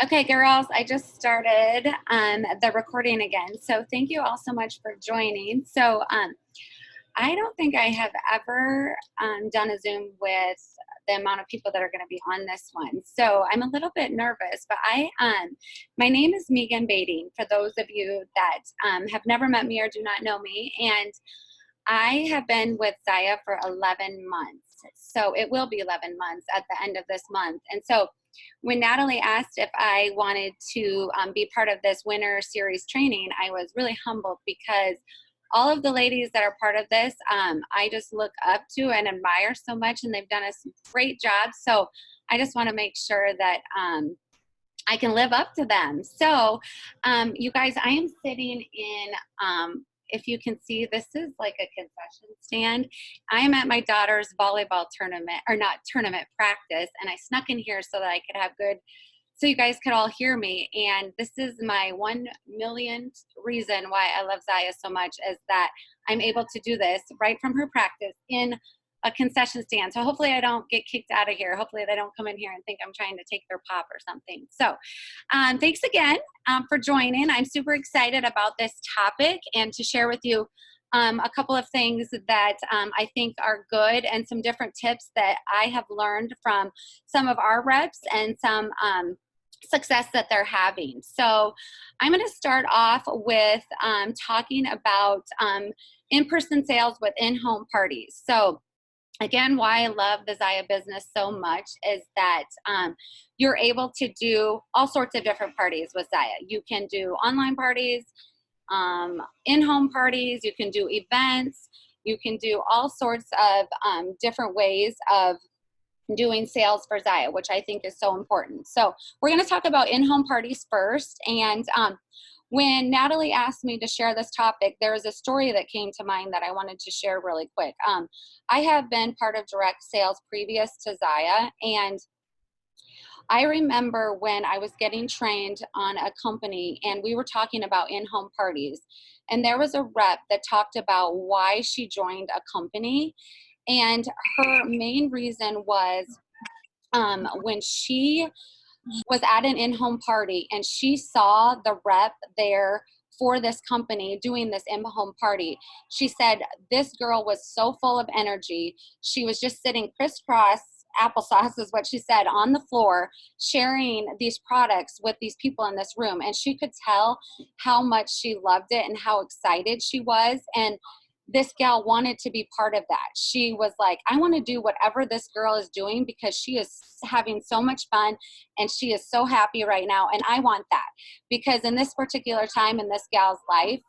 Okay, girls, I just started the recording again. So thank you all so much for joining. I don't think I have ever done a Zoom with the amount of people that are going to be on this one. So I'm a little bit nervous, but my name is Megan Bading, for those of you that have never met me or do not know me. And I have been with Zaya for 11 months. So it will be 11 months at the end of this month. And so when Natalie asked if I wanted to be part of this winter series training, I was really humbled because all of the ladies that are part of this, I just look up to and admire so much, and they've done a great job. So I just want to make sure that I can live up to them. So you guys, I am sitting in, if you can see, this is like a concession stand. I am at my daughter's volleyball tournament, or not tournament, practice, and I snuck in here so that I could have so you guys could all hear me. And this is my 1 millionth reason why I love Zaya so much, is that I'm able to do this right from her practice in a concession stand. So hopefully I don't get kicked out of here. Hopefully they don't come in here and think I'm trying to take their pop or something. So thanks again for joining. I'm super excited about this topic and to share with you a couple of things that I think are good, and some different tips that I have learned from some of our reps and some success that they're having. So I'm going to start off with talking about in-person sales with in-home parties. So again, why I love the Zaya business so much is that you're able to do all sorts of different parties with Zaya. You can do online parties, in-home parties, you can do events, you can do all sorts of different ways of doing sales for Zaya, which I think is so important. So we're going to talk about in-home parties first. And when Natalie asked me to share this topic, there was a story that came to mind that I wanted to share really quick. I have been part of direct sales previous to Zaya, and I remember when I was getting trained on a company and we were talking about in-home parties, and there was a rep that talked about why she joined a company. And her main reason was when she was at an in-home party and she saw the rep there for this company doing this in-home party. She said this girl was so full of energy. She was just sitting crisscross applesauce, is what she said, on the floor, sharing these products with these people in this room. And she could tell how much she loved it and how excited she was. And this gal wanted to be part of that. She was like, I want to do whatever this girl is doing because she is having so much fun and she is so happy right now. And I want that, because in this particular time in this gal's life,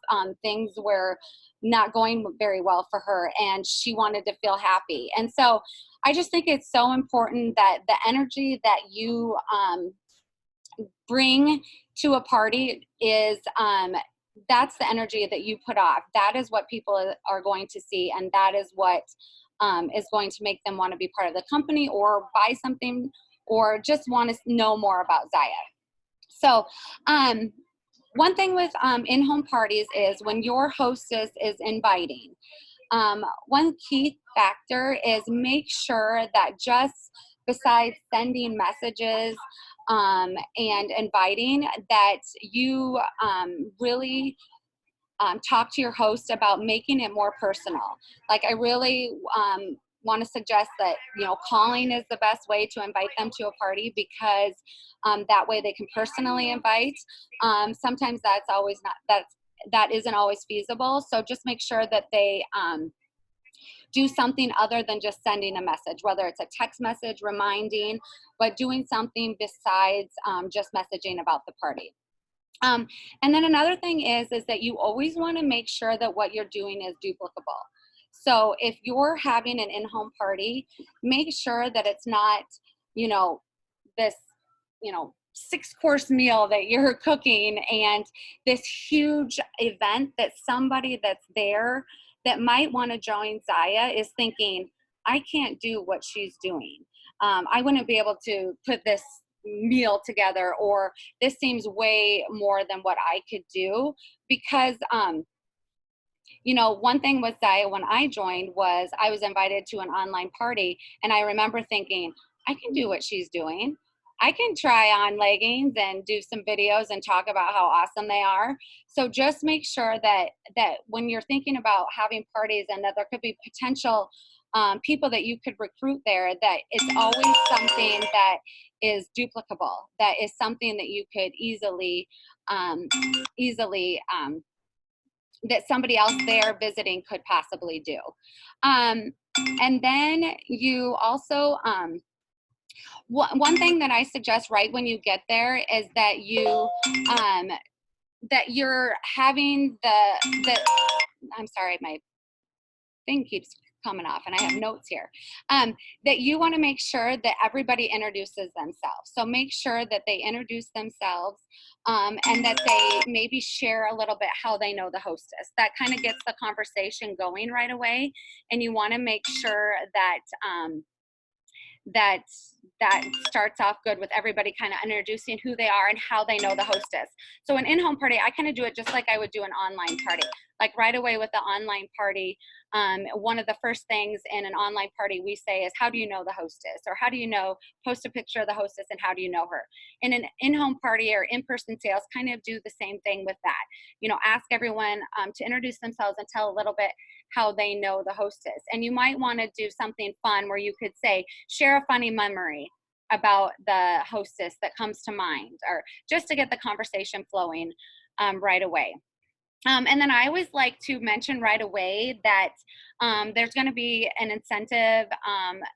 things were not going very well for her and she wanted to feel happy. And so I just think it's so important that the energy that you bring to a party is that's the energy that you put off. That is what people are going to see, and that is what is going to make them want to be part of the company or buy something or just want to know more about Zaya. So one thing with in-home parties is when your hostess is inviting, one key factor is make sure that just besides sending messages and inviting, that you really talk to your host about making it more personal. Like, I really want to suggest that, calling is the best way to invite them to a party, because that way they can personally invite. Sometimes that isn't always feasible. So just make sure that they do something other than just sending a message, whether it's a text message reminding, but doing something besides just messaging about the party. And then another thing is that you always want to make sure that what you're doing is duplicable. So if you're having an in-home party, make sure that it's not, this, 6-course meal that you're cooking and this huge event that somebody that's there that might want to join Zaya is thinking, I can't do what she's doing. I wouldn't be able to put this meal together, or this seems way more than what I could do. Because, one thing with Zaya when I joined was I was invited to an online party, and I remember thinking, I can do what she's doing. I can try on leggings and do some videos and talk about how awesome they are. So just make sure that when you're thinking about having parties and that there could be potential people that you could recruit there, that it's always something that is duplicable, that is something that you could um, easily that somebody else there visiting could possibly do. Um, and then you also one thing that I suggest right when you get there is that um, you're having the I'm sorry, my thing keeps coming off and I have notes here. That you want to make sure that everybody introduces themselves. So make sure that they introduce themselves and that they maybe share a little bit how they know the hostess. That kind of gets the conversation going right away. And you want to make sure that that starts off good with everybody kind of introducing who they are and how they know the hostess. So an in-home party, I kind of do it just like I would do an online party. Like right away with the online party, one of the first things in an online party we say is, how do you know the hostess? Or how do you know, post a picture of the hostess and how do you know her? In an in-home party or in-person sales, kind of do the same thing with that. You know, ask everyone to introduce themselves and tell a little bit how they know the hostess. And you might want to do something fun where you could say, share a funny memory about the hostess that comes to mind, or just to get the conversation flowing right away. And then I always like to mention right away that there's going to be an incentive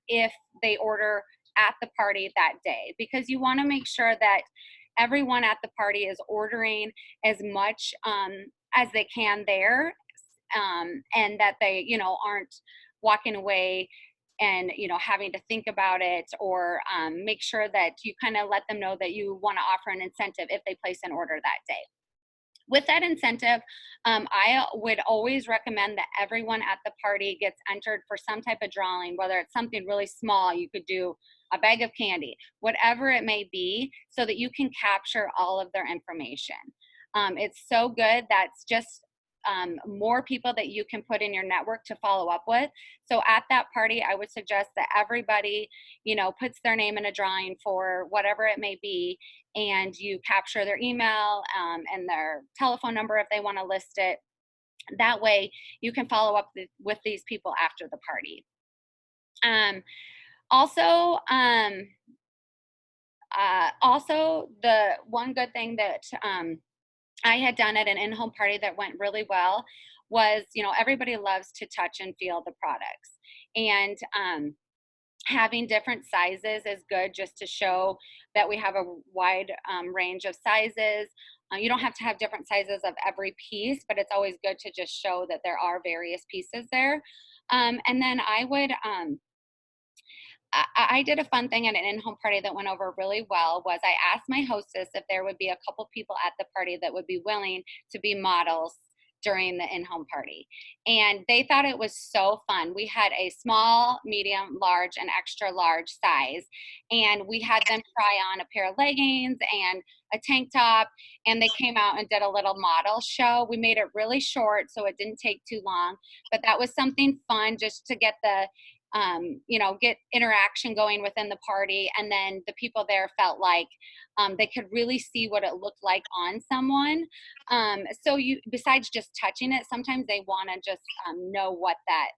if they order at the party that day, because you want to make sure that everyone at the party is ordering as much as they can there, and that they, you know, aren't walking away and, you know, having to think about it, or make sure that you kind of let them know that you want to offer an incentive if they place an order that day. With that incentive, I would always recommend that everyone at the party gets entered for some type of drawing, whether it's something really small, you could do a bag of candy, whatever it may be, so that you can capture all of their information. It's so good. That's just more people that you can put in your network to follow up with. So at that party, I would suggest that everybody, you know, puts their name in a drawing for whatever it may be, and you capture their email and their telephone number if they want to list it. That way you can follow up with these people after the party. Um, also, the one good thing that I had done at an in-home party that went really well was, you know, everybody loves to touch and feel the products. And having different sizes is good, just to show that we have a wide range of sizes. You don't have to have different sizes of every piece, but it's always good to just show that there are various pieces there. And then I did a fun thing at an in-home party that went over really well. Was I asked my hostess if there would be a couple people at the party that would be willing to be models during the in-home party. And they thought it was so fun. We had a small, medium, large, and extra large size. And we had them try on a pair of leggings and a tank top, and they came out and did a little model show. We made it really short so it didn't take too long, but that was something fun just to get the you know, get interaction going within the party. And then the people there felt like they could really see what it looked like on someone. So you, besides just touching it, sometimes they want to just know what that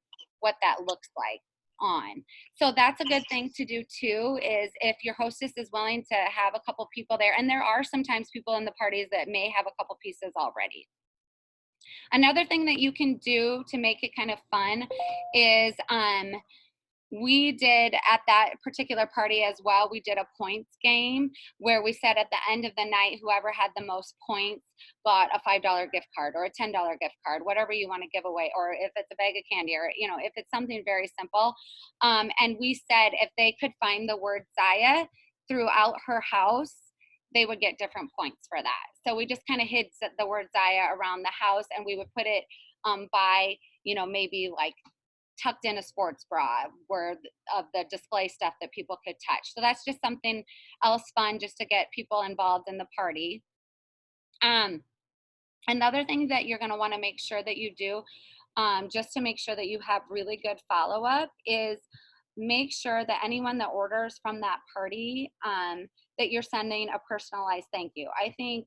looks like on. So that's a good thing to do too, is if your hostess is willing to have a couple people there, and there are sometimes people in the parties that may have a couple pieces already. Another thing that you can do to make it kind of fun is we did at that particular party as well, we did a points game where we said at the end of the night, whoever had the most points got a $5 gift card or a $10 gift card, whatever you want to give away, or if it's a bag of candy, or, you know, if it's something very simple. And we said if they could find the word Zaya throughout her house, they would get different points for that. So we just kind of hid the word Zaya around the house, and we would put it by, you know, maybe like tucked in a sports bra where of the display stuff that people could touch. So that's just something else fun, just to get people involved in the party. Another thing that you're going to want to make sure that you do, just to make sure that you have really good follow-up, is make sure that anyone that orders from that party, that you're sending a personalized thank you. I think,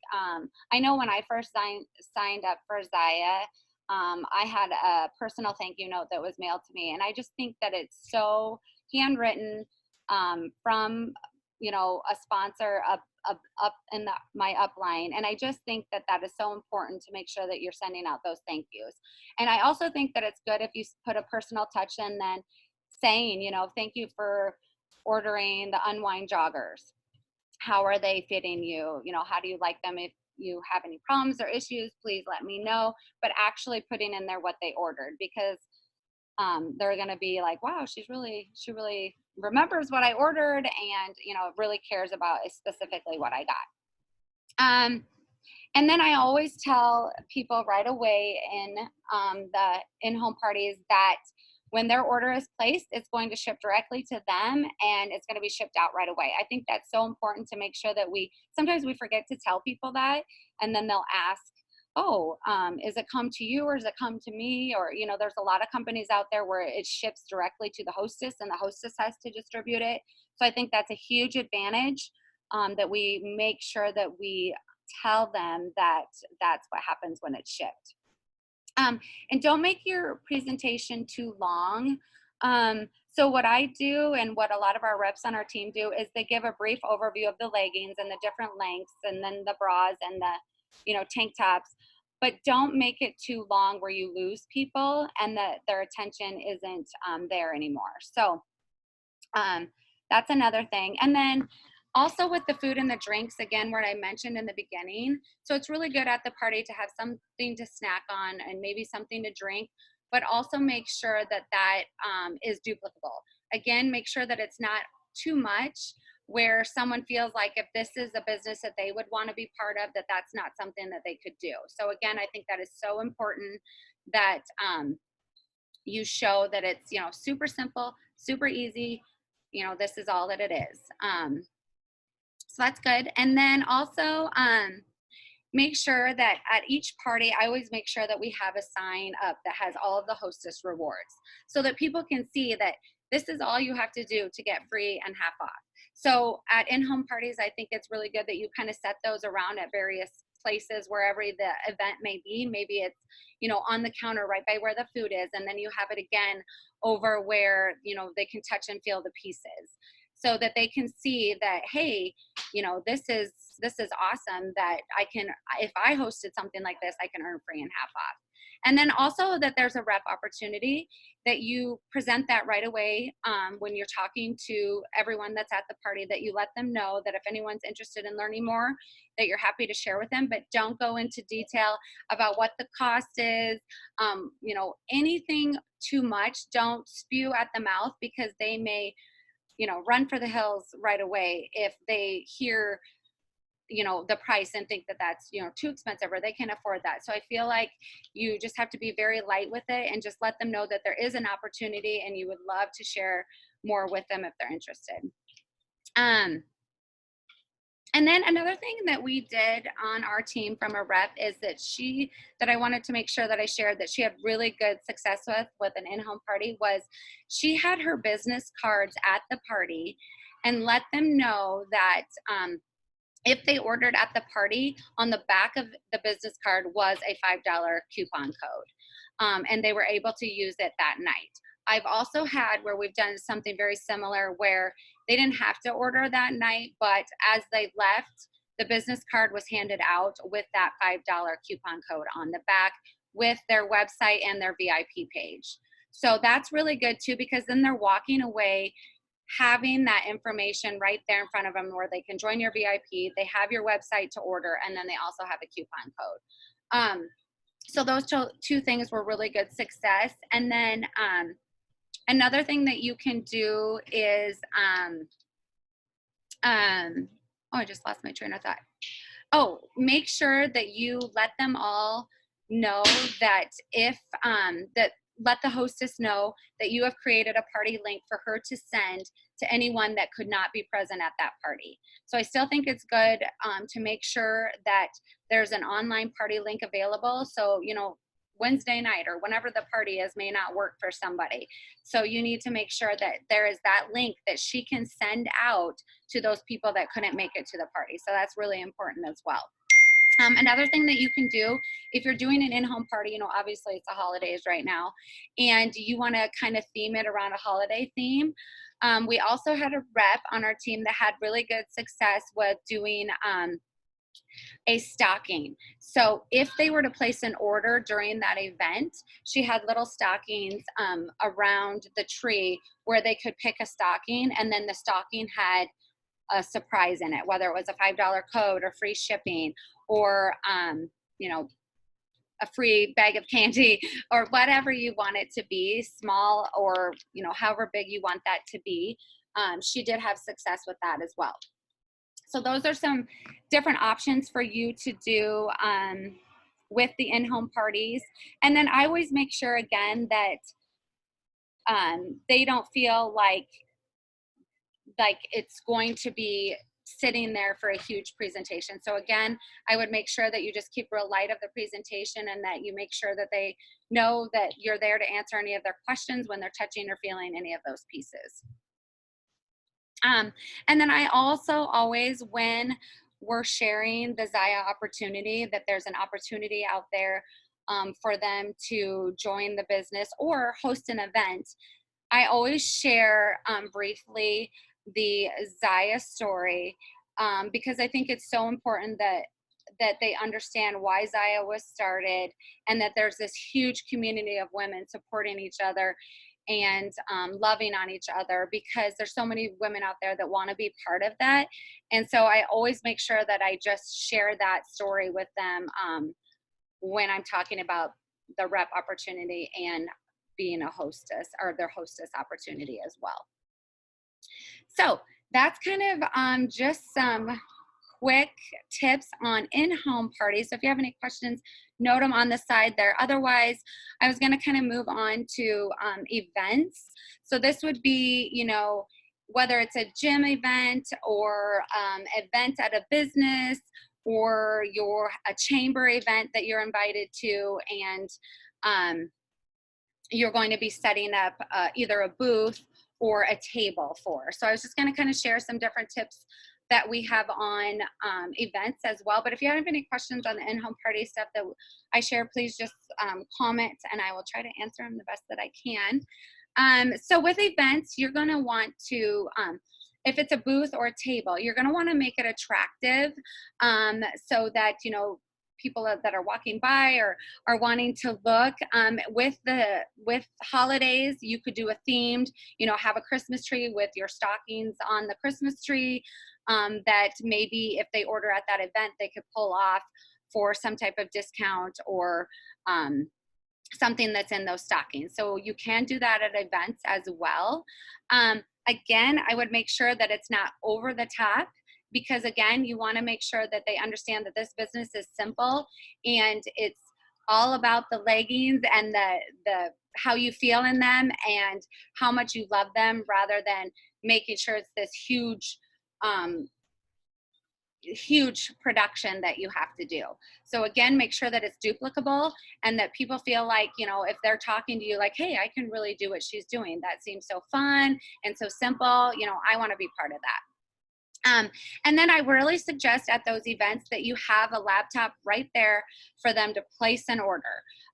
I know when I first signed up for Zaya, I had a personal thank you note that was mailed to me. And I just think that it's so handwritten, from, a sponsor up in my upline. And I just think that that is so important to make sure that you're sending out those thank yous. And I also think that it's good if you put a personal touch in, then saying, thank you for ordering the Unwind joggers. How are they fitting you? How do you like them? If you have any problems or issues, please let me know. But actually putting in there what they ordered, because they're going to be like, wow, she really remembers what I ordered, and really cares about specifically what I got. And then I always tell people right away in the in-home parties that when their order is placed, it's going to ship directly to them, and it's going to be shipped out right away. I think that's so important to make sure that sometimes we forget to tell people that, and then they'll ask, oh, is it come to you or does it come to me? Or, there's a lot of companies out there where it ships directly to the hostess and the hostess has to distribute it. So I think that's a huge advantage, that we make sure that we tell them that that's what happens when it's shipped. And don't make your presentation too long. So what I do, and what a lot of our reps on our team do, is they give a brief overview of the leggings and the different lengths, and then the bras and the tank tops, but don't make it too long where you lose people and that their attention isn't there anymore. So that's another thing. And then also with the food and the drinks, again, what I mentioned in the beginning. So it's really good at the party to have something to snack on and maybe something to drink, but also make sure that that is duplicable. Again, make sure that it's not too much where someone feels like if this is a business that they would want to be part of, that that's not something that they could do. So again, I think that is so important that you show that it's, super simple, super easy. This is all that it is. So that's good. And then also make sure that at each party, I always make sure that we have a sign up that has all of the hostess rewards, so that people can see that this is all you have to do to get free and half off. So at in-home parties, I think it's really good that you kind of set those around at various places, wherever the event may be. Maybe it's, on the counter right by where the food is, and then you have it again over where, they can touch and feel the pieces, so that they can see that, hey, this is awesome, that I can, if I hosted something like this, I can earn free and half off. And then also that there's a rep opportunity, that you present that right away when you're talking to everyone that's at the party, that you let them know that if anyone's interested in learning more, that you're happy to share with them, but don't go into detail about what the cost is, anything too much. Don't spew at the mouth, because they may run for the hills right away if they hear, the price and think that that's, too expensive, or they can't afford that. So I feel like you just have to be very light with it and just let them know that there is an opportunity and you would love to share more with them if they're interested. And then another thing that we did on our team from a rep is that I wanted to make sure that I shared, that she had really good success with an in-home party, was she had her business cards at the party and let them know that if they ordered at the party, on the back of the business card was a $5 coupon code, and they were able to use it that night. I've also had where we've done something very similar where they didn't have to order that night, but as they left, the business card was handed out with that $5 coupon code on the back, with their website and their VIP page. So that's really good too, because then they're walking away having that information right there in front of them, where they can join your VIP, they have your website to order, and then they also have a coupon code. So those two things were really good success. And then another thing that you can do is, I just lost my train of thought. Oh, make sure that you let them all know that let the hostess know that you have created a party link for her to send to anyone that could not be present at that party. So I still think it's good to make sure that there's an online party link available. So, Wednesday night or whenever the party is may not work for somebody. So you need to make sure that there is that link that she can send out to those people that couldn't make it to the party. So that's really important as well. Another thing that you can do if you're doing an in-home party, obviously it's the holidays right now, and you want to kind of theme it around a holiday theme. We also had a rep on our team that had really good success with doing a stocking. So if they were to place an order during that event, she had little stockings around the tree where they could pick a stocking, and then the stocking had a surprise in it, whether it was a $5 code or free shipping or, a free bag of candy or whatever you want it to be, small or, however big you want that to be. She did have success with that as well. So those are some different options for you to do with the in-home parties. And then I always make sure again that they don't feel like it's going to be sitting there for a huge presentation. So again, I would make sure that you just keep real light of the presentation and that you make sure that they know that you're there to answer any of their questions when they're touching or feeling any of those pieces. And then I also always, when we're sharing the Zaya opportunity, that there's an opportunity out there for them to join the business or host an event, I always share briefly the Zaya story because I think it's so important that they understand why Zaya was started and that there's this huge community of women supporting each other and loving on each other, because there's so many women out there that want to be part of that. And so I always make sure that I just share that story with them when I'm talking about the rep opportunity and being a hostess or their hostess opportunity as well. So that's kind of just some quick tips on in-home parties. So if you have any questions, note them on the side there. Otherwise, I was going to kind of move on to events. So this would be, whether it's a gym event or event at a business or a chamber event that you're invited to, and you're going to be setting up either a booth or a table for. So I was just going to kind of share some different tips that we have on events as well. But if you have any questions on the in-home party stuff that I share, please just comment and I will try to answer them the best that I can. So with events, you're going to want to, if it's a booth or a table, you're going to want to make it attractive so that, people that are walking by or are wanting to look. With holidays, you could do a themed, have a Christmas tree with your stockings on the Christmas tree that maybe if they order at that event, they could pull off for some type of discount or something that's in those stockings. So you can do that at events as well. Again, I would make sure that it's not over the top, because again, you want to make sure that they understand that this business is simple and it's all about the leggings and the how you feel in them and how much you love them, rather than making sure it's this huge huge production that you have to do. So again, make sure that it's duplicable and that people feel like, if they're talking to you like, hey, I can really do what she's doing. That seems so fun and so simple. I want to be part of that. And then I really suggest at those events that you have a laptop right there for them to place an order.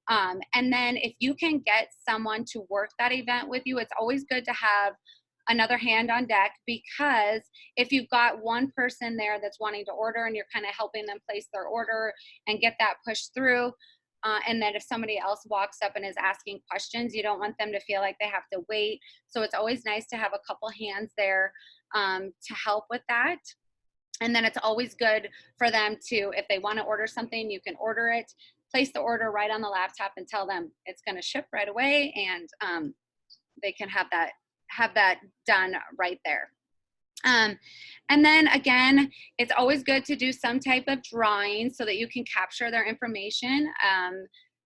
And then if you can get someone to work that event with you, it's always good to have another hand on deck, because if you've got one person there that's wanting to order and you're kind of helping them place their order and get that pushed through, and then if somebody else walks up and is asking questions, you don't want them to feel like they have to wait. So it's always nice to have a couple hands there to help with that. And then it's always good for them to, if they want to order something, you can order it, place the order right on the laptop and tell them it's going to ship right away, and they can have that done right there. And then again, it's always good to do some type of drawing so that you can capture their information.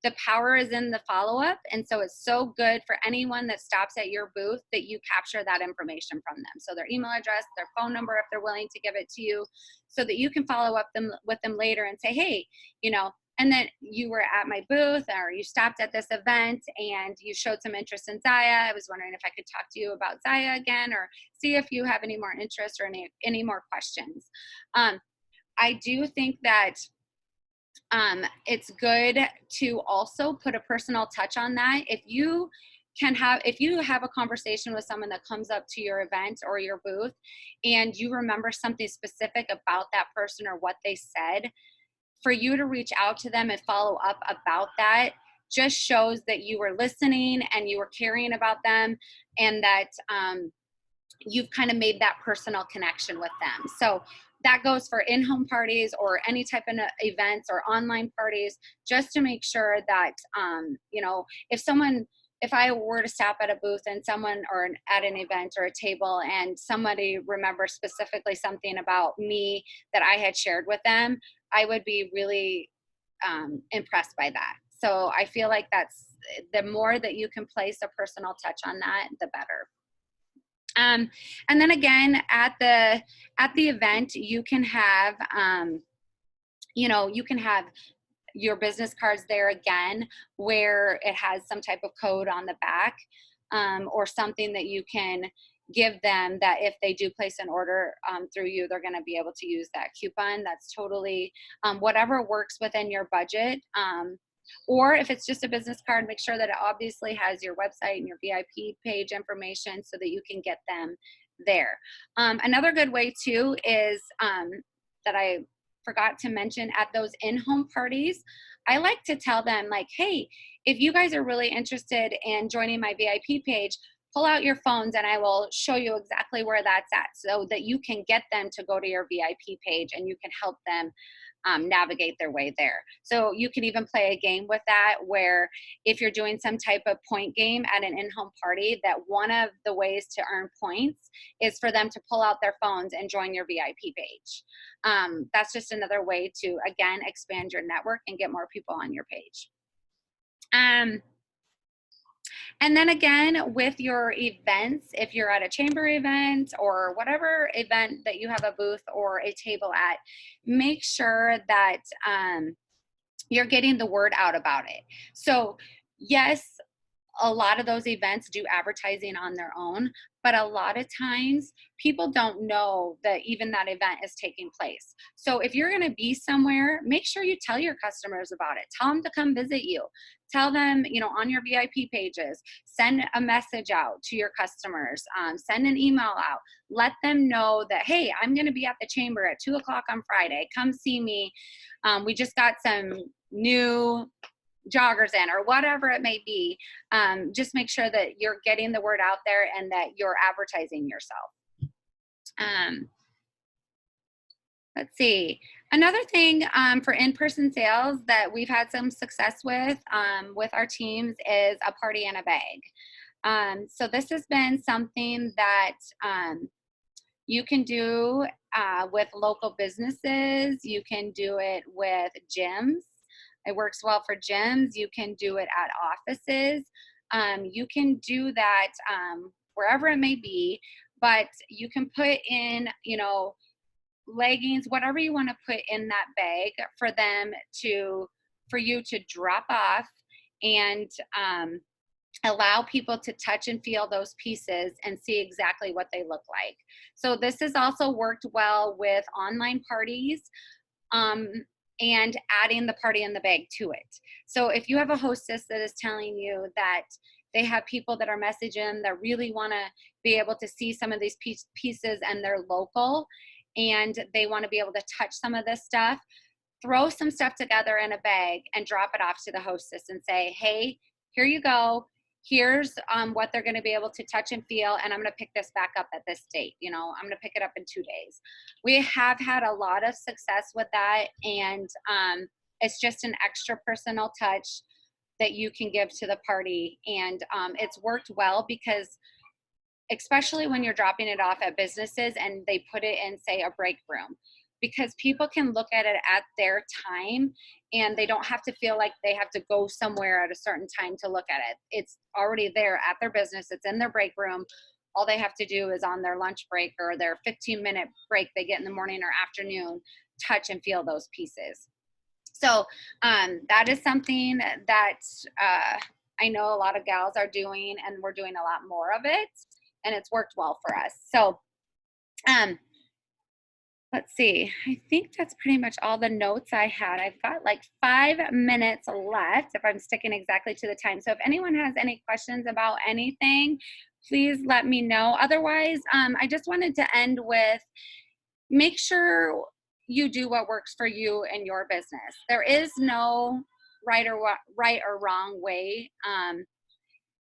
The power is in the follow-up, and so it's so good for anyone that stops at your booth that you capture that information from them. So their email address, their phone number, if they're willing to give it to you, so that you can follow up with them later and say, hey, and then you were at my booth or you stopped at this event and you showed some interest in Zaya. I was wondering if I could talk to you about Zaya again, or see if you have any more interest or any more questions. I do think that it's good to also put a personal touch on that. If you have a conversation with someone that comes up to your event or your booth and you remember something specific about that person or what they said, for you to reach out to them and follow up about that just shows that you were listening and you were caring about them, and that you've kind of made that personal connection with them. So that goes for in-home parties or any type of events or online parties, just to make sure that, if I were to stop at a booth and someone, or at an event or a table, and somebody remembers specifically something about me that I had shared with them, I would be really impressed by that. So I feel like that's, the more that you can place a personal touch on that, the better. And then again, at the event, you can have, you can have your business cards there again, where it has some type of code on the back, or something that you can give them, that if they do place an order through you, they're going to be able to use that coupon. That's totally whatever works within your budget. Or if it's just a business card, make sure that it obviously has your website and your VIP page information so that you can get them there. Another good way too is, that I forgot to mention, at those in-home parties, I like to tell them, like, hey, if you guys are really interested in joining my VIP page, pull out your phones and I will show you exactly where that's at, so that you can get them to go to your VIP page and you can help them navigate their way there. So you can even play a game with that, where if you're doing some type of point game at an in-home party, that one of the ways to earn points is for them to pull out their phones and join your VIP page. That's just another way to, again, expand your network and get more people on your page. And then again, with your events, if you're at a chamber event or whatever event that you have a booth or a table at, make sure that you're getting the word out about it. So yes, a lot of those events do advertising on their own, but a lot of times people don't know that even that event is taking place. So if you're going to be somewhere, make sure you tell your customers about it. Tell them to come visit you. Tell them, on your VIP pages, send a message out to your customers, send an email out. Let them know that, hey, I'm going to be at the chamber at 2 o'clock on Friday. Come see me. We just got some new joggers in, or whatever it may be. Just make sure that you're getting the word out there and that you're advertising yourself. Let's see. Another thing for in-person sales that we've had some success with our teams is a party in a bag. So this has been something that you can do with local businesses. You can do it with gyms. It works well for gyms. You can do it at offices. You can do that wherever it may be, but you can put in, leggings, whatever you want to put in that bag for you to drop off, and allow people to touch and feel those pieces and see exactly what they look like. So this has also worked well with online parties, and adding the party in the bag to it. So if you have a hostess that is telling you that they have people that are messaging that really want to be able to see some of these pieces, and they're local and they want to be able to touch some of this stuff, throw some stuff together in a bag and drop it off to the hostess and say, hey, here you go. Here's what they're going to be able to touch and feel, and I'm going to pick this back up at this date. I'm going to pick it up in 2 days. We have had a lot of success with that, and it's just an extra personal touch that you can give to the party, and it's worked well, because especially when you're dropping it off at businesses and they put it in, say, a break room, because people can look at it at their time and they don't have to feel like they have to go somewhere at a certain time to look at it. It's already there at their business. It's in their break room. All they have to do is on their lunch break or their 15-minute break they get in the morning or afternoon, touch and feel those pieces. So that is something that I know a lot of gals are doing, and we're doing a lot more of it, and it's worked well for us. So let's see. I think that's pretty much all the notes I had. I've got like 5 minutes left if I'm sticking exactly to the time. So if anyone has any questions about anything, please let me know. Otherwise, I just wanted to end with, make sure you do what works for you and your business. There is no right or wrong way.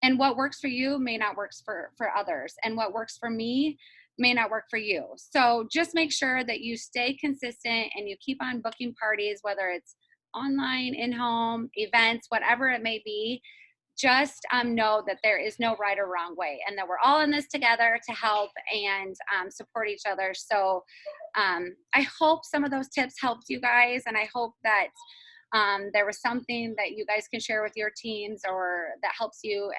And what works for you may not work for others. And what works for me may not work for you. So just make sure that you stay consistent and you keep on booking parties, whether it's online, in-home, events, whatever it may be. Just know that there is no right or wrong way, and that we're all in this together to help and support each other. So I hope some of those tips helped you guys, and I hope that there was something that you guys can share with your teams, or that helps you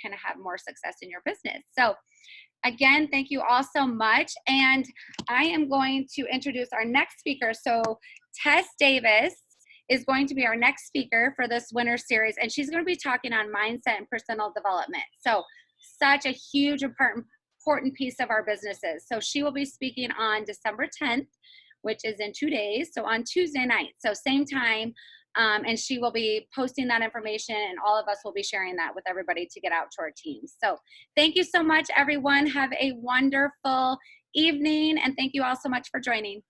kind of have more success in your business. So again, thank you all so much. And I am going to introduce our next speaker. So Tess Davis is going to be our next speaker for this winter series, and she's going to be talking on mindset and personal development. So such a huge, important piece of our businesses. So she will be speaking on December 10th, which is in 2 days. So on Tuesday night, so same time. And she will be posting that information, and all of us will be sharing that with everybody to get out to our teams. So thank you so much, everyone. Have a wonderful evening, and thank you all so much for joining.